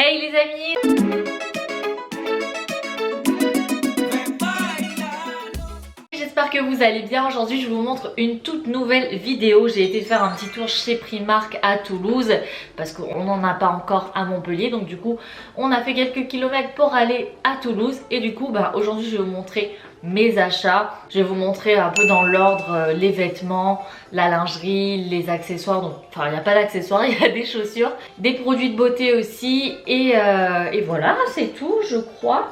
Hey les amis! J'espère que vous allez bien. Aujourd'hui je vous montre une toute nouvelle vidéo. J'ai été faire un petit tour chez Primark à Toulouse parce qu'on n'en a pas encore à Montpellier. Donc du coup on a fait quelques kilomètres pour aller à Toulouse. Et du coup aujourd'hui je vais vous montrer mes achats. Je vais vous montrer un peu dans l'ordre les vêtements, la lingerie, les accessoires. Donc enfin il n'y a pas d'accessoires, il y a des chaussures, des produits de beauté aussi. Et voilà, c'est tout je crois.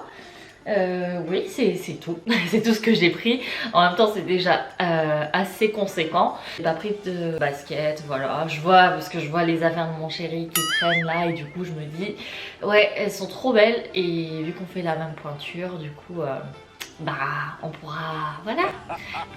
Oui, c'est tout. C'est tout ce que j'ai pris. En même temps, c'est déjà assez conséquent. J'ai pas pris de basket, voilà. Je vois, parce que je vois les affaires de mon chéri qui traînent là, et du coup, je me dis, ouais, elles sont trop belles. Et vu qu'on fait la même pointure, du coup, on pourra, voilà,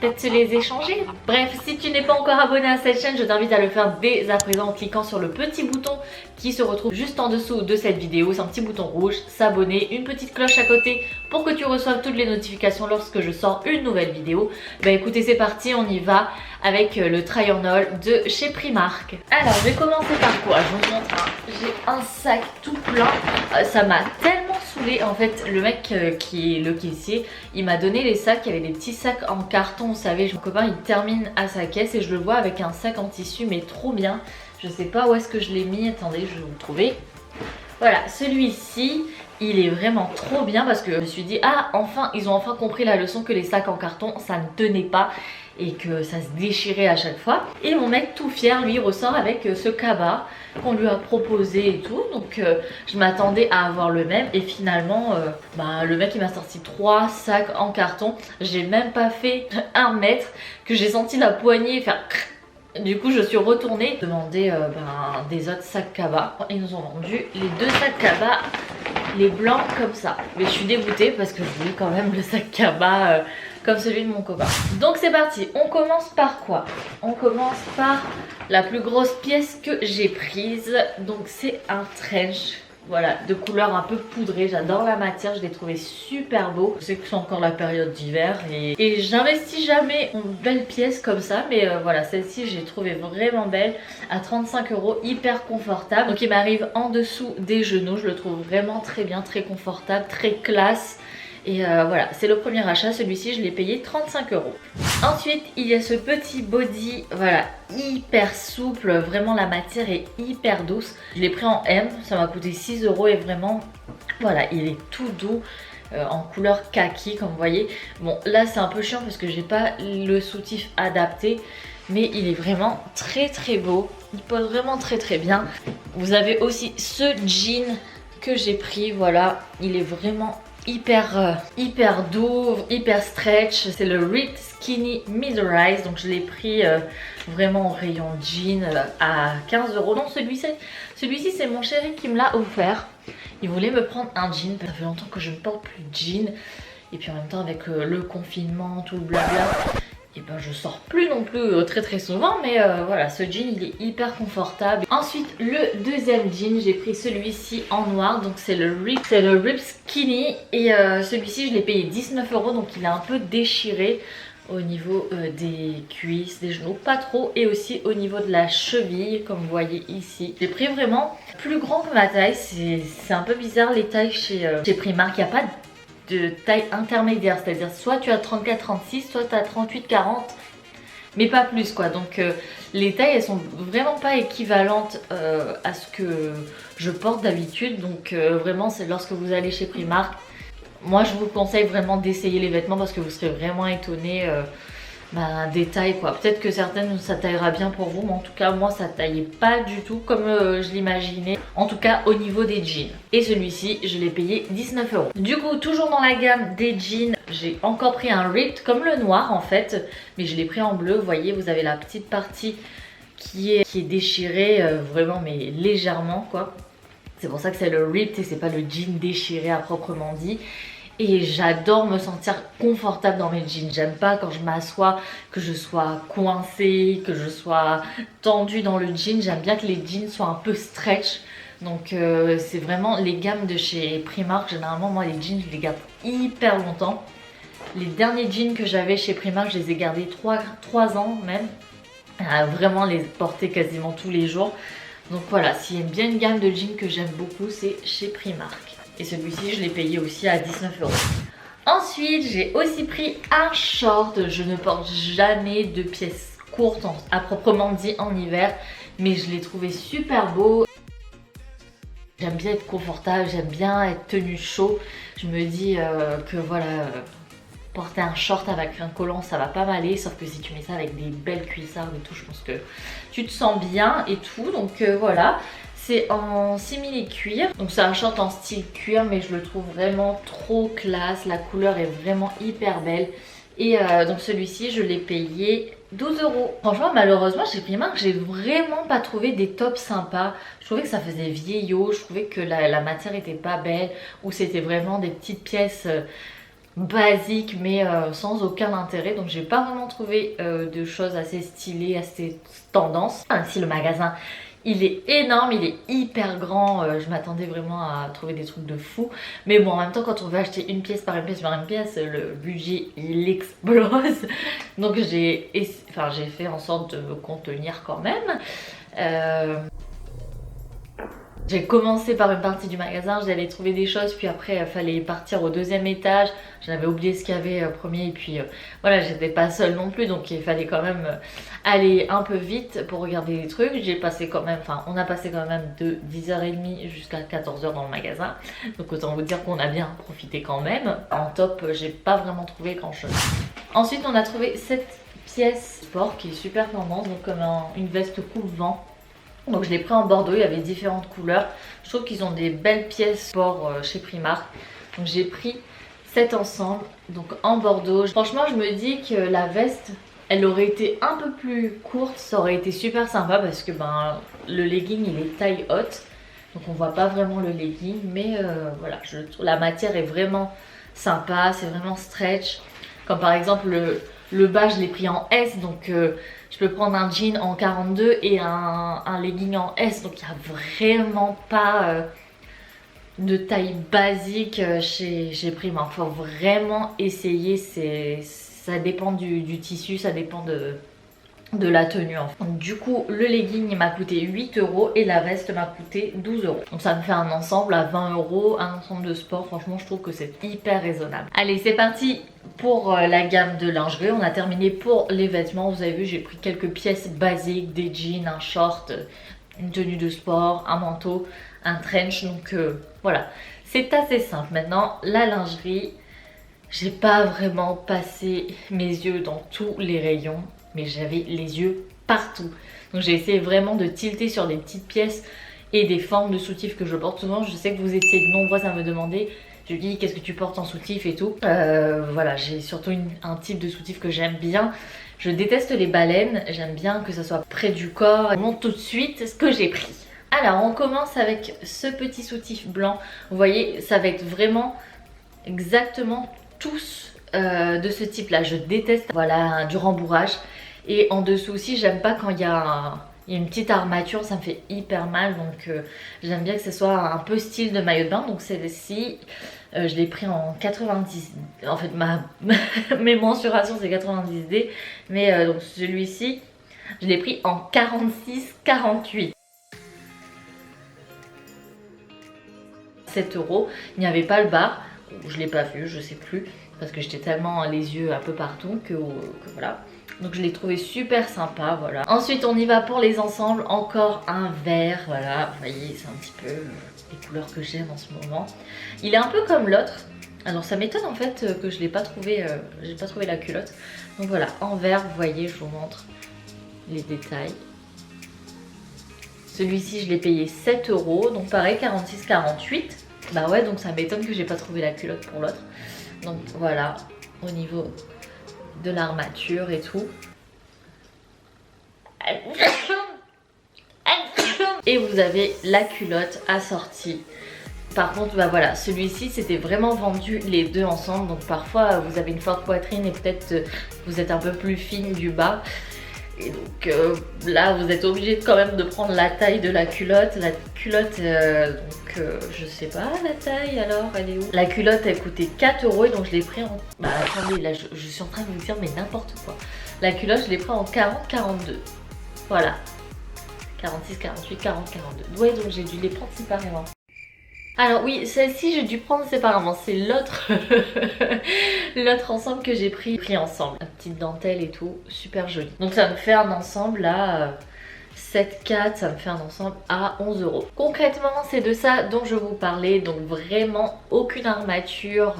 peut-être se les échanger. Bref, si tu n'es pas encore abonné à cette chaîne, je t'invite à le faire dès à présent en cliquant sur le petit bouton qui se retrouve juste en dessous de cette vidéo. C'est un petit bouton rouge, s'abonner, une petite cloche à côté pour que tu reçoives toutes les notifications lorsque je sors une nouvelle vidéo. Bah écoutez, c'est parti, on y va avec le try on all de chez Primark. Alors, je vais commencer par quoi? Je vous montre, j'ai un sac tout plein. Ça m'a tellement saoulé en fait. Le mec qui est le caissier, il m'a donné les sacs, il y avait des petits sacs en carton, vous savez. Mon copain il termine à sa caisse et je le vois avec un sac en tissu, mais trop bien. Je sais pas où est-ce que je l'ai mis, attendez, je vais vous le trouver. Voilà, celui-ci, il est vraiment trop bien parce que je me suis dit, ah enfin, ils ont enfin compris la leçon que les sacs en carton, ça ne tenait pas et que ça se déchirait à chaque fois. Et mon mec tout fier, lui, ressort avec ce cabas qu'on lui a proposé et tout. Donc je m'attendais à avoir le même et finalement, le mec il m'a sorti 3 sacs en carton. J'ai même pas fait 1 mètre que j'ai senti la poignée faire... Du coup je suis retournée demander des autres sacs cabas. Ils nous ont vendu les 2 sacs cabas, les blancs comme ça. Mais je suis dégoûtée parce que je voulais quand même le sac cabas comme celui de mon copain. Donc c'est parti, on commence par quoi? On commence par la plus grosse pièce que j'ai prise. Donc c'est un trench. Voilà, de couleur un peu poudrée, j'adore la matière, je l'ai trouvé super beau. Je sais que c'est encore la période d'hiver et j'investis jamais en belles pièces comme ça. Mais voilà, celle-ci j'ai trouvé vraiment belle à 35 €, hyper confortable. Donc il m'arrive en dessous des genoux, je le trouve vraiment très bien, très confortable, très classe. Et voilà, c'est le premier achat, celui-ci je l'ai payé 35 €. Ensuite, il y a ce petit body, voilà, hyper souple, vraiment la matière est hyper douce. Je l'ai pris en M, ça m'a coûté 6 € et vraiment, voilà, il est tout doux. En couleur kaki comme vous voyez. Bon là c'est un peu chiant parce que j'ai pas le soutif adapté, mais il est vraiment très très beau, il pose vraiment très très bien. Vous avez aussi ce jean que j'ai pris, voilà, il est vraiment hyper doux, hyper stretch. C'est le Ripped Skinny Mid-Rise. Donc je l'ai pris vraiment au rayon jean à 15 €. Non, celui-ci c'est mon chéri qui me l'a offert. Il voulait me prendre un jean. Ça fait longtemps que je ne porte plus de jean. Et puis en même temps avec le confinement, tout le blabla, et je sors plus non plus très souvent, mais voilà, ce jean il est hyper confortable. Ensuite le deuxième jean, j'ai pris celui-ci en noir, donc c'est le Ripped Skinny et celui-ci je l'ai payé 19 €, donc il est un peu déchiré au niveau des cuisses, des genoux, pas trop, et aussi au niveau de la cheville comme vous voyez ici. J'ai pris vraiment plus grand que ma taille, c'est un peu bizarre les tailles chez Primark, il n'y a pas de taille intermédiaire, c'est-à-dire soit tu as 34-36, soit tu as 38-40, mais pas plus quoi. Donc les tailles elles sont vraiment pas équivalentes à ce que je porte d'habitude. Donc vraiment c'est lorsque vous allez chez Primark, moi je vous conseille vraiment d'essayer les vêtements parce que vous serez vraiment étonnés des tailles quoi. Peut-être que certaines ça taillera bien pour vous, mais en tout cas moi ça taillait pas du tout comme je l'imaginais, en tout cas au niveau des jeans. Et celui-ci je l'ai payé 19 €. Du coup toujours dans la gamme des jeans, j'ai encore pris un Ripped comme le noir en fait, mais je l'ai pris en bleu. Vous voyez, vous avez la petite partie qui est déchirée vraiment mais légèrement quoi. C'est pour ça que c'est le Ripped et c'est pas le jean déchiré à proprement dit. Et j'adore me sentir confortable dans mes jeans. J'aime pas quand je m'assois que je sois coincée, que je sois tendue dans le jean. J'aime bien que les jeans soient un peu stretch. Donc c'est vraiment les gammes de chez Primark. Généralement moi les jeans je les garde hyper longtemps. Les derniers jeans que j'avais chez Primark je les ai gardés 3 ans même. Vraiment les porter quasiment tous les jours. Donc voilà, s'il y a bien une gamme de jeans que j'aime beaucoup, c'est chez Primark. Et celui-ci, je l'ai payé aussi à 19 €. Ensuite, j'ai aussi pris un short. Je ne porte jamais de pièces courtes à proprement dit en hiver, mais je l'ai trouvé super beau. J'aime bien être confortable, j'aime bien être tenue chaud. Je me dis que voilà, porter un short avec un collant ça va pas m'aller, sauf que si tu mets ça avec des belles cuissardes et tout, je pense que tu te sens bien et tout. Donc voilà, c'est en simili cuir, donc c'est un short en style cuir, mais je le trouve vraiment trop classe. La couleur est vraiment hyper belle. Et donc celui-ci je l'ai payé 12 €. Franchement malheureusement chez Primark j'ai vraiment pas trouvé des tops sympas. Je trouvais que ça faisait vieillot, je trouvais que la matière était pas belle, ou c'était vraiment des petites pièces basiques mais sans aucun intérêt. Donc j'ai pas vraiment trouvé de choses assez stylées, assez tendance. Ainsi le magasin il est énorme, il est hyper grand, je m'attendais vraiment à trouver des trucs de fou. Mais bon, en même temps, quand on veut acheter une pièce par une pièce par une pièce, le budget il explose. Donc j'ai fait en sorte de me contenir quand même. J'ai commencé par une partie du magasin, j'allais trouver des choses, puis après il fallait partir au deuxième étage. J'avais oublié ce qu'il y avait premier, et puis voilà, j'étais pas seule non plus, donc il fallait quand même aller un peu vite pour regarder les trucs. J'ai passé quand même, on a passé quand même de 10h30 jusqu'à 14h dans le magasin, donc autant vous dire qu'on a bien profité quand même. En top, j'ai pas vraiment trouvé grand chose. Ensuite on a trouvé cette pièce sport qui est super tendance, donc comme une veste coupe-vent. Donc je l'ai pris en bordeaux, il y avait différentes couleurs. Je trouve qu'ils ont des belles pièces sport chez Primark. Donc j'ai pris cet ensemble, donc en bordeaux. Franchement je me dis que la veste, elle aurait été un peu plus courte, ça aurait été super sympa parce que le legging il est taille haute. Donc on voit pas vraiment le legging, mais voilà, je trouve la matière est vraiment sympa, c'est vraiment stretch. Comme par exemple le bas je l'ai pris en S, donc je peux prendre un jean en 42 et un legging en S. Donc il n'y a vraiment pas de taille basique chez Primark. Il faut vraiment essayer, ça dépend du tissu, ça dépend de la tenue en fait. Donc, du coup le legging il m'a coûté 8 € et la veste m'a coûté 12 €. Donc ça me fait un ensemble à 20 €, un ensemble de sport. Franchement je trouve que c'est hyper raisonnable. Allez c'est parti pour la gamme de lingerie. On a terminé pour les vêtements. Vous avez vu j'ai pris quelques pièces basiques, des jeans, un short, une tenue de sport, un manteau, un trench. Donc voilà, c'est assez simple. Maintenant la lingerie, j'ai pas vraiment passé mes yeux dans tous les rayons, mais j'avais les yeux partout. Donc j'ai essayé vraiment de tilter sur des petites pièces et des formes de soutifs que je porte souvent. Je sais que vous étiez nombreuses à me demander, je dis qu'est-ce que tu portes en soutif et tout. Voilà, j'ai surtout un type de soutif que j'aime bien. Je déteste les baleines, j'aime bien que ça soit près du corps. Je montre tout de suite ce que j'ai pris. Alors on commence avec ce petit soutif blanc. Vous voyez, ça va être vraiment exactement tous de ce type là. Je déteste voilà du rembourrage. Et en dessous aussi j'aime pas quand il y a une petite armature, ça me fait hyper mal. Donc j'aime bien que ce soit un peu style de maillot de bain. Donc celle-ci je l'ai pris en 90. En fait mes mensurations c'est 90D. Mais donc celui-ci je l'ai pris en 46-48. 7 €. Il n'y avait pas le bas. Je l'ai pas vu, je sais plus. Parce que j'étais tellement les yeux un peu partout que voilà. Donc je l'ai trouvé super sympa, voilà. Ensuite on y va pour les ensembles. Encore un vert, voilà. Vous voyez, c'est un petit peu les couleurs que j'aime en ce moment. Il est un peu comme l'autre. Alors ça m'étonne en fait que je l'ai pas trouvé, j'ai pas trouvé la culotte. Donc voilà, en vert, vous voyez, je vous montre les détails. Celui-ci je l'ai payé 7 €, donc pareil 46-48. Bah ouais, donc ça m'étonne que j'ai pas trouvé la culotte pour l'autre. Donc voilà, au niveau de l'armature et tout. Et vous avez la culotte assortie. Par contre, bah voilà, celui-ci c'était vraiment vendu les deux ensemble. Donc parfois vous avez une forte poitrine et peut-être vous êtes un peu plus fine du bas. Et donc là vous êtes obligé quand même de prendre la taille de la culotte. La culotte, je sais pas la taille alors, elle est où? La culotte elle coûtait 4 € et donc je l'ai pris en... Bah attendez, là je suis en train de vous dire mais n'importe quoi. La culotte je l'ai pris en 40-42. Voilà. 46, 48, 40, 42. Ouais, donc j'ai dû les prendre séparément. Alors oui, celle-ci j'ai dû prendre séparément, c'est l'autre l'autre ensemble que j'ai pris ensemble. La petite dentelle et tout, super joli. Donc ça me fait un ensemble là, 7,4, ça me fait un ensemble à 11 €. Concrètement, c'est de ça dont je vous parlais, donc vraiment aucune armature,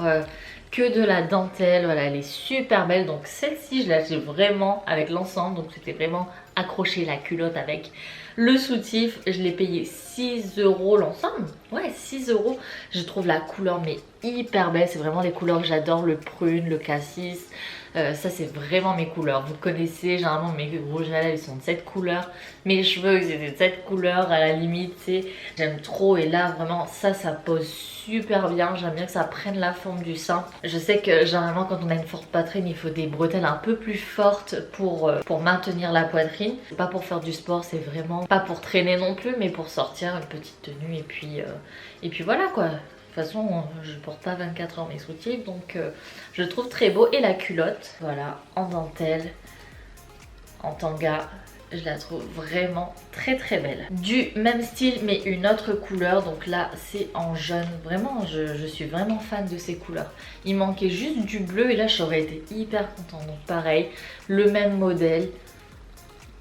que de la dentelle, voilà, elle est super belle. Donc celle-ci, je l'ai achetée vraiment avec l'ensemble, donc c'était vraiment accrocher la culotte avec le soutif. Je l'ai payé 6 € l'ensemble, ouais 6 €. Je trouve la couleur mais hyper belle, c'est vraiment les couleurs que j'adore, le prune, le cassis. Ça c'est vraiment mes couleurs. Vous connaissez, généralement mes rouges à lèvres ils sont de cette couleur. Mes cheveux c'est de cette couleur à la limite, j'aime trop. Et là vraiment ça pose super bien. J'aime bien que ça prenne la forme du sein. Je sais que généralement quand on a une forte poitrine il faut des bretelles un peu plus fortes pour maintenir la poitrine. C'est pas pour faire du sport, c'est vraiment pas pour traîner non plus, mais pour sortir une petite tenue et puis voilà quoi. De toute façon, je porte pas 24 heures mes soutifs, donc je le trouve très beau. Et la culotte, voilà, en dentelle, en tanga, je la trouve vraiment très très belle. Du même style, mais une autre couleur, donc là c'est en jaune. Vraiment, je suis vraiment fan de ces couleurs. Il manquait juste du bleu et là j'aurais été hyper contente. Donc pareil, le même modèle,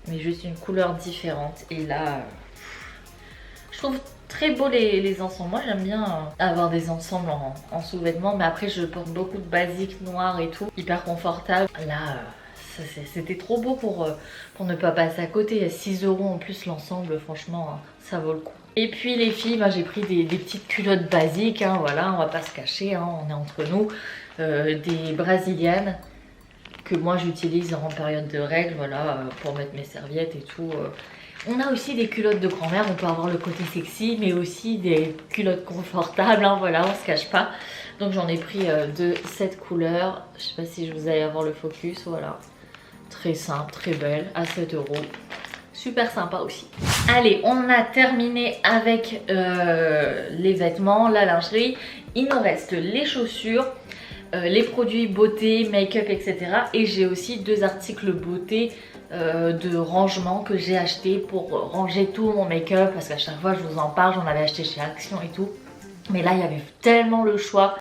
mais juste une couleur différente. Et là, je trouve très beau les ensembles. Moi j'aime bien avoir des ensembles en sous-vêtements, mais après je porte beaucoup de basiques noirs et tout, hyper confortable. Là c'était trop beau pour ne pas passer à côté. Il y a 6 € en plus l'ensemble, franchement ça vaut le coup. Et puis les filles, j'ai pris des petites culottes basiques, hein, voilà, on va pas se cacher, hein, on est entre nous. Des brésiliennes que moi j'utilise en période de règles, voilà, pour mettre mes serviettes et tout. On a aussi des culottes de grand-mère, on peut avoir le côté sexy, mais aussi des culottes confortables, hein, voilà, on se cache pas. Donc j'en ai pris de cette couleur, je sais pas si je vous allez avoir le focus, voilà. Très simple, très belle, à 7 €. Super sympa aussi. Allez, on a terminé avec les vêtements, la lingerie. Il nous reste les chaussures, les produits beauté, make-up, etc. Et j'ai aussi 2 articles beauté de rangement que j'ai acheté pour ranger tout mon make-up, parce qu'à chaque fois je vous en parle, j'en avais acheté chez Action et tout, mais là il y avait tellement le choix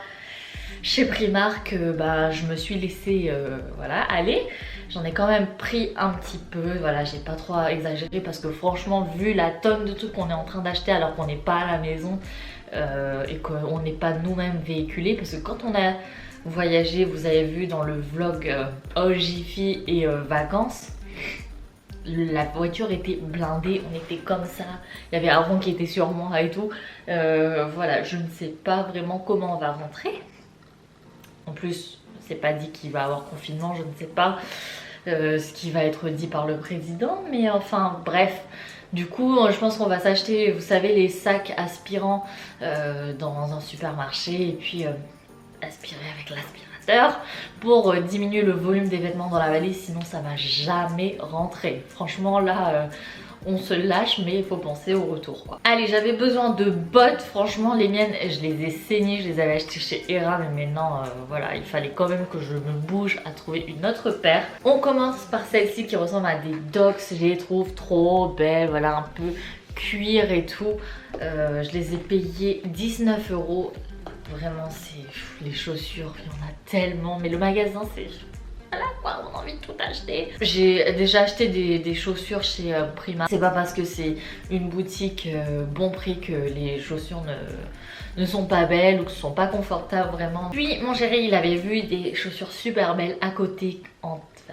chez Primark que je me suis laissée voilà, aller. J'en ai quand même pris un petit peu, voilà, j'ai pas trop exagéré parce que franchement vu la tonne de trucs qu'on est en train d'acheter alors qu'on n'est pas à la maison et qu'on n'est pas nous-mêmes véhiculés, parce que quand on a voyagé, vous avez vu dans le vlog All Jiffy et vacances, la voiture était blindée, on était comme ça, il y avait Aaron qui était sur moi et tout. Voilà, je ne sais pas vraiment comment on va rentrer. En plus, c'est pas dit qu'il va y avoir confinement, je ne sais pas ce qui va être dit par le président, mais enfin bref. Du coup, je pense qu'on va s'acheter, vous savez, les sacs aspirants dans un supermarché et puis aspirer avec l'aspirateur pour diminuer le volume des vêtements dans la valise, sinon ça va jamais rentrer. Franchement là on se lâche, mais il faut penser au retour quoi. Allez, j'avais besoin de bottes, franchement les miennes je les ai saignées, je les avais achetées chez Hera, mais maintenant voilà, il fallait quand même que je me bouge à trouver une autre paire. On commence par celle-ci qui ressemble à des Docs, je les trouve trop belles, voilà, un peu cuir et tout. Je les ai payées 19 €. Vraiment, c'est les chaussures, il y en a tellement, mais le magasin c'est... Voilà quoi, on a envie de tout acheter. J'ai déjà acheté des chaussures chez Primark. C'est pas parce que c'est une boutique bon prix que les chaussures ne sont pas belles ou que ce sont pas confortables vraiment. Puis mon chéri il avait vu des chaussures super belles à côté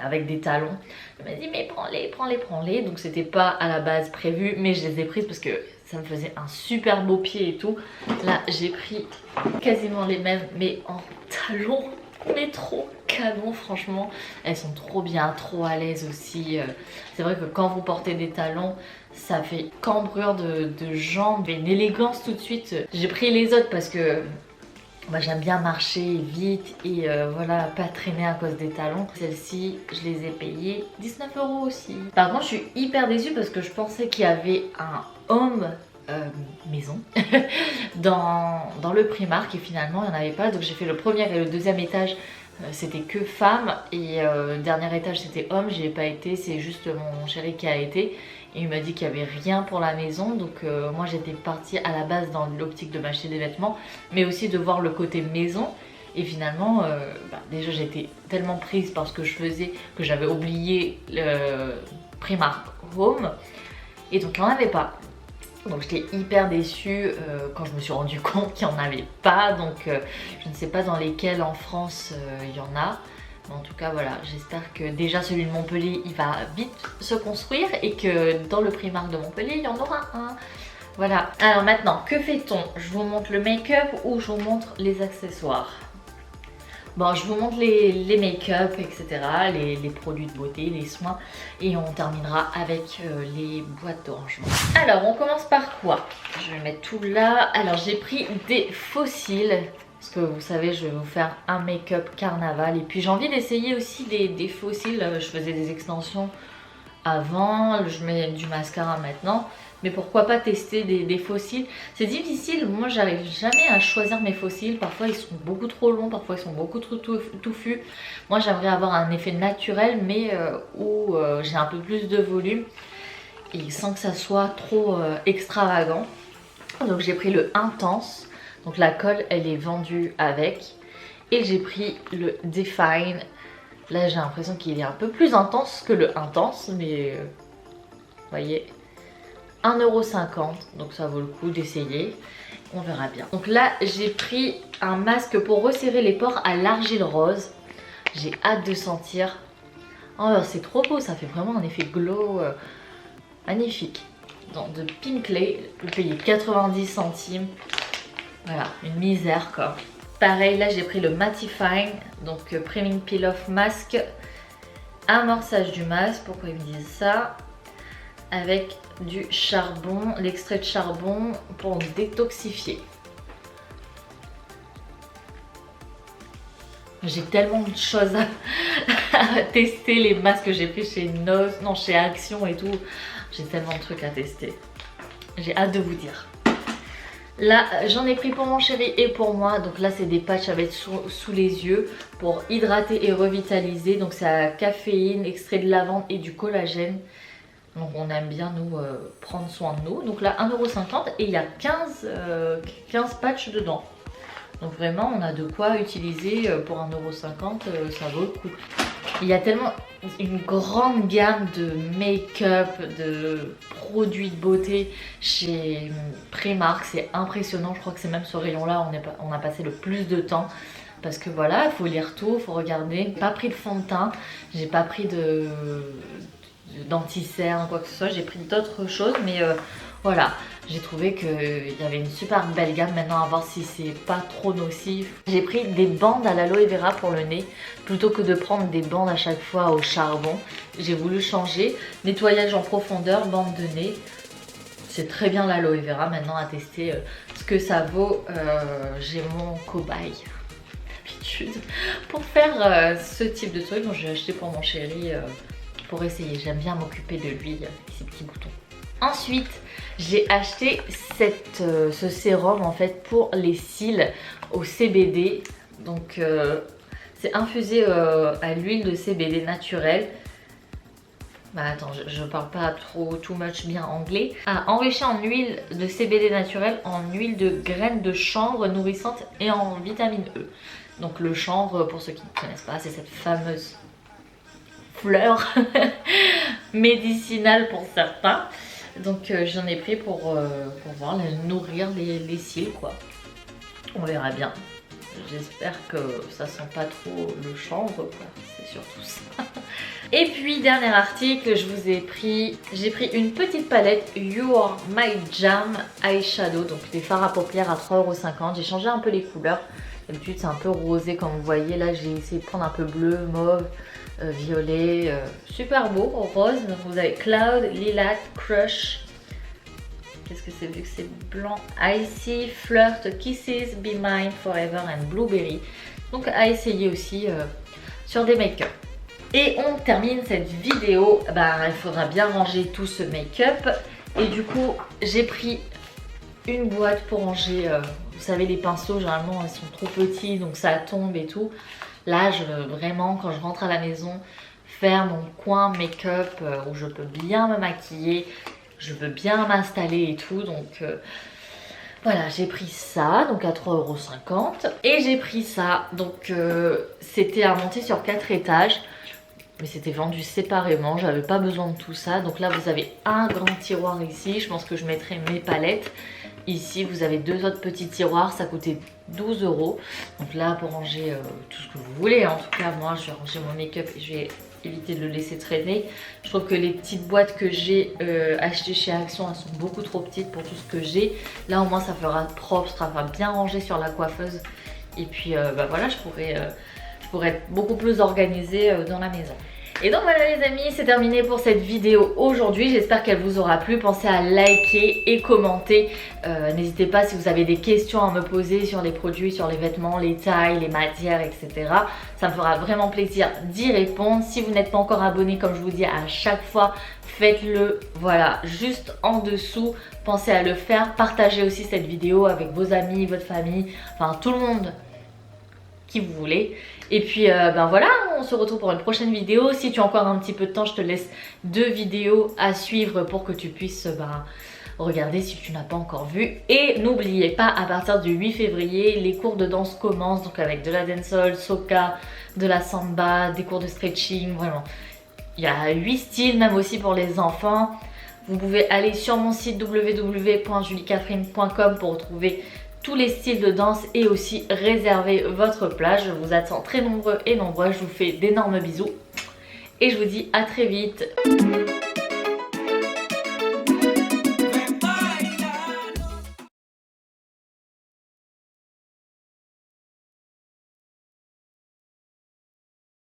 avec des talons. Il m'a dit mais prends-les. Donc c'était pas à la base prévu, mais je les ai prises parce que ça me faisait un super beau pied et tout. Là j'ai pris quasiment les mêmes mais en talons. Mais trop canon, franchement elles sont trop bien, trop à l'aise aussi. C'est vrai que quand vous portez des talons ça fait cambrure de jambes et une élégance tout de suite. J'ai pris les autres parce que j'aime bien marcher vite et voilà, pas traîner à cause des talons. Celles-ci je les ai payées 19 € aussi. Par contre je suis hyper déçue parce que je pensais qu'il y avait un home maison dans le Primark et finalement il n'y en avait pas. Donc j'ai fait le premier et le deuxième étage, c'était que femmes, et le dernier étage c'était hommes. J'y ai pas été, c'est juste mon chéri qui a été. et il m'a dit qu'il n'y avait rien pour la maison. Donc moi j'étais partie à la base dans l'optique de m'acheter des vêtements, mais aussi de voir le côté maison. Et finalement, déjà j'étais tellement prise par ce que je faisais que j'avais oublié le Primark Home. Et donc il n'y en avait pas. Donc j'étais hyper déçue quand je me suis rendu compte qu'il n'y en avait pas. Donc je ne sais pas dans lesquels en France il y en a. Mais en tout cas voilà, j'espère que déjà celui de Montpellier il va vite se construire et que dans le Primark de Montpellier il y en aura un. Voilà. Alors maintenant, que fait-on? Je vous montre le make-up ou je vous montre les accessoires? Bon, je vous montre les make-up, etc., les produits de beauté, les soins, et on terminera avec les boîtes de rangement. Alors, on commence par quoi? Je vais mettre tout là. Alors, j'ai pris des fossiles, parce que vous savez, je vais vous faire un make-up carnaval, et puis j'ai envie d'essayer aussi des fossiles. Je faisais des extensions avant, je mets du mascara maintenant. Mais pourquoi pas tester des fossiles? C'est difficile, moi j'arrive jamais à choisir mes fossiles. Parfois ils sont beaucoup trop longs, parfois ils sont beaucoup trop touffus. Moi j'aimerais avoir un effet naturel mais où j'ai un peu plus de volume et sans que ça soit trop extravagant. Donc j'ai pris le Intense, donc la colle elle est vendue avec. Et j'ai pris le Define. Là j'ai l'impression qu'il est un peu plus intense que le Intense, mais vous voyez, 1,50 €, donc ça vaut le coup d'essayer, on verra bien. Donc là j'ai pris un masque pour resserrer les pores à l'argile rose. J'ai hâte de sentir. Oh c'est trop beau, ça fait vraiment un effet glow magnifique. Donc de Pinkley, je payais 90 centimes. Voilà, une misère quoi. Pareil, là j'ai pris le Mattifying, donc Priming Peel Off Mask. Amorçage du masque, pourquoi ils me disent ça? Avec du charbon, l'extrait de charbon pour détoxifier. J'ai tellement de choses à tester, les masques que j'ai pris chez Nose, non chez Action et tout. J'ai tellement de trucs à tester. J'ai hâte de vous dire. Là j'en ai pris pour mon chéri et pour moi. Donc là c'est des patchs à mettre sous les yeux pour hydrater et revitaliser. Donc c'est à caféine, extrait de lavande et du collagène. Donc on aime bien nous prendre soin de nous. Donc là 1,50 € et il y a 15 patchs dedans. Donc vraiment on a de quoi utiliser pour 1,50 €, ça vaut le coup. Il y a tellement une grande gamme de make-up, de produits de beauté chez Primark, c'est impressionnant. Je crois que c'est même ce rayon là on a passé le plus de temps. Parce que voilà, il faut lire tout, il faut regarder. J'ai pas pris de fond de teint, j'ai pas pris d'anti-cerne, quoi que ce soit, j'ai pris d'autres choses, mais voilà, j'ai trouvé qu'il y avait une super belle gamme. Maintenant à voir si c'est pas trop nocif. J'ai pris des bandes à l'aloe vera pour le nez plutôt que de prendre des bandes à chaque fois au charbon. J'ai voulu changer. Nettoyage en profondeur, bande de nez, c'est très bien l'aloe vera. Maintenant à tester ce que ça vaut. J'ai mon cobaye d'habitude pour faire ce type de truc, donc j'ai acheté pour mon chéri pour essayer. J'aime bien m'occuper de lui et ses petits boutons. Ensuite j'ai acheté ce sérum en fait pour les cils au CBD. Donc c'est infusé à l'huile de CBD naturelle. Bah attends, je parle pas too much bien anglais. Enrichi en huile de CBD naturelle, en huile de graines de chanvre nourrissante et en vitamine E. Donc le chanvre, pour ceux qui ne connaissent pas, c'est cette fameuse fleur médicinale pour certains. Donc j'en ai pris pour voir, nourrir les cils quoi. On verra bien. J'espère que ça sent pas trop le chanvre quoi, c'est surtout ça. Et puis dernier article, j'ai pris une petite palette You Are My Jam Eyeshadow, donc des fards à paupières à 3,50 €. J'ai changé un peu les couleurs. D'habitude c'est un peu rosé comme vous voyez, là j'ai essayé de prendre un peu bleu, mauve, violet, super beau, rose. Donc vous avez Cloud, Lilac, Crush, qu'est-ce que c'est vu que c'est blanc, Icy, Flirt, Kisses, Be Mine, Forever and Blueberry. Donc à essayer aussi sur des make-up. Et on termine cette vidéo, il faudra bien ranger tout ce make-up. Et du coup j'ai pris une boîte pour ranger, vous savez les pinceaux généralement ils sont trop petits donc ça tombe et tout. Là vraiment quand je rentre à la maison, faire mon coin make-up où je peux bien me maquiller, je veux bien m'installer et tout. Donc voilà, j'ai pris ça, donc à 3,50 € et j'ai pris ça, donc c'était à monter sur 4 étages. Mais c'était vendu séparément, j'avais pas besoin de tout ça. Donc là vous avez un grand tiroir ici, je pense que je mettrai mes palettes. Ici vous avez 2 autres petits tiroirs, ça coûtait 12 €. Donc là pour ranger tout ce que vous voulez, en tout cas moi je vais ranger mon make-up et je vais éviter de le laisser traîner. Je trouve que les petites boîtes que j'ai achetées chez Action, elles sont beaucoup trop petites pour tout ce que j'ai. Là au moins ça fera propre, ça fera bien rangé sur la coiffeuse. Et puis bah voilà, je pourrais être beaucoup plus organisée dans la maison. Et donc voilà les amis, c'est terminé pour cette vidéo aujourd'hui. J'espère qu'elle vous aura plu. Pensez à liker et commenter. N'hésitez pas si vous avez des questions à me poser sur les produits, sur les vêtements, les tailles, les matières, etc. Ça me fera vraiment plaisir d'y répondre. Si vous n'êtes pas encore abonné, comme je vous dis à chaque fois, faites-le, voilà, juste en dessous. Pensez à le faire. Partagez aussi cette vidéo avec vos amis, votre famille, enfin tout le monde qui vous voulez. Et puis ben voilà, on se retrouve pour une prochaine vidéo. Si tu as encore un petit peu de temps, je te laisse 2 vidéos à suivre pour que tu puisses regarder si tu n'as pas encore vu. Et n'oubliez pas, à partir du 8 février, les cours de danse commencent, donc avec de la dancehall, soca, de la samba, des cours de stretching, vraiment. Il y a 8 styles, même aussi pour les enfants. Vous pouvez aller sur mon site www.juliecatherine.com pour retrouver tous les styles de danse et aussi réserver votre place. Je vous attends très nombreux et nombreuses. Je vous fais d'énormes bisous et je vous dis à très vite.